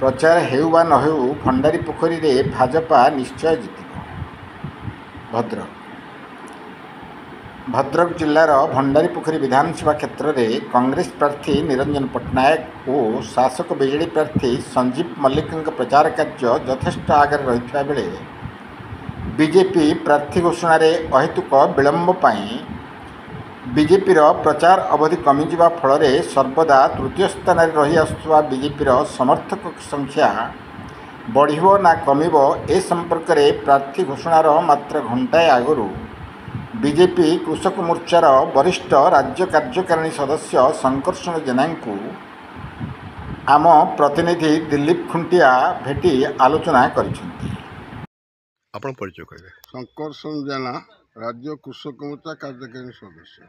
प्रचार हेउ बा न हेउ भंडारी पोखरी रे भाजपा निश्चय जितिब। भद्रक जिलार भंडारी पोखरी विधानसभा क्षेत्र में कांग्रेस प्रार्थी निरंजन पट्टनायक और शासक बीजेडी प्रार्थी संजीव मल्लिक प्रचार कार्य यथेष्ट आगे रही बेले बीजेपी प्रार्थी घोषण में अहेतुक विलंब बीजेपी प्रचार अवधि कमिजा फल सर्वदा तृतीय स्थान रही आसुवा बीजेपी समर्थक संख्या बढ़िबो ना कमिबो ए संपर्क में प्रार्थी घोषणार मात्र घंटाए आगरू बीजेपी कृषक मोर्चार वरिष्ठ राज्य कार्यकारिणी सदस्य संकर्षण जेना को आम प्रतिनिधि दिलीप खुंटिया भेटी आलोचना करिसेंती। आपण परिचय करेंगे। संकर्षण जेना राज्य कृषक मोर्चा कार्यकारिणी सदस्य।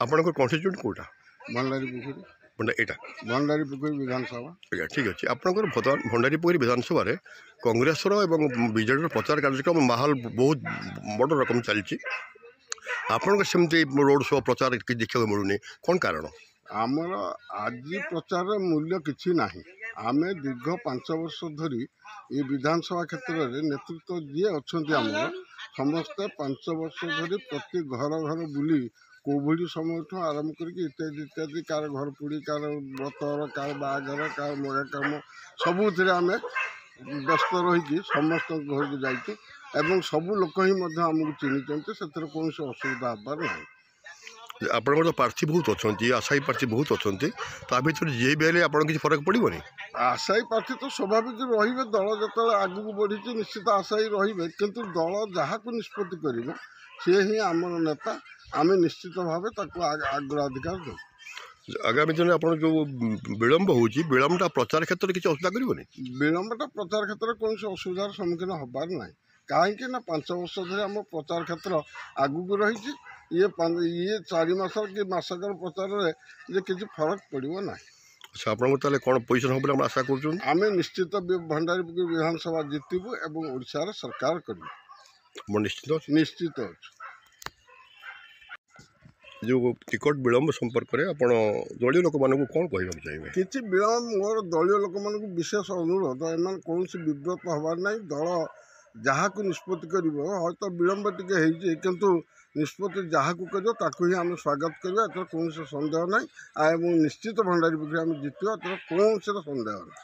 आपन कन्स्टिट्यूट कोटा भंडारी पोखरी एटा भंडारी पोखरी विधानसभा। ठीक अच्छे। आपंकर भंडारी पोखरी विधानसभा कांग्रेस बीजेडी प्रचार कार्यक्रम माहौल बहुत बड़ रकम चलती आपन सेमती रोड शो प्रचार देखा मिलूनी कौन कारण? आमर आज प्रचार मूल्य किसी ना आम दीर्घ 5 वर्ष धरी ये विधानसभा क्षेत्र में नेतृत्व जी अच्छा आमर समस्ते 5 वर्ष धरी प्रति घर घर बुली कोविड समय आरंभ कर इत्यादि इत्यादि कार घर पोड़ी कार व्रतर कार बाघर कार मगा कम सबुथ आम व्यस्त रही समस्त घर को जाइए एवं सबू लोक ही आमको चिन्हित से कौन असुविधा हबार ना। आपन प्रार्थी बहुत अच्छा आशायी प्रार्थी बहुत अच्छा भर जी भी आप फरक पड़ोनी आशायी प्रार्थी तो स्वाभाविक रे दल जो आगू बढ़ी निश्चित आशायी रे किंतु दल जहाँ को निष्पत्ति कर सी ही आमर नेता आम निश्चित भाव अग्राधिकार दे। आगामी दिन आप जो विलंब होलम्बटा प्रचार क्षेत्र में किसी असुविधा करनी विलंबटा प्रचार क्षेत्र में कौन असुविधार सम्मुखीन हबार ना कहीं 5 वर्ष धरी आम प्रचार क्षेत्र आगू को रही ये 4 मास कि मासकर प्रचार में किसी फरक पड़ो ना। अच्छा आपन कौन पोजिशन हम आशा कर आम निश्चित भंडारी पोखरी विधानसभा जितबू एवं ओडिशा सरकार करूँ निश्चित अच्छे। जो टिकट विलंब संपर्क में आप दलीय लोक मानक कौन कहना चाहिए? किसी विलंब मोर दलीय लोक मानक विशेष अनुरोध एम कौन विव्रत हबार ना दल जहाँ को निष्पत्ति कर तो विलंब टे किंतु निष्पत्ति जहाँ को कर ही आम स्वागत करवा कौन सन्देह ना निश्चित भंडारी पोखरी आम जितवा कौन सन्देह ना।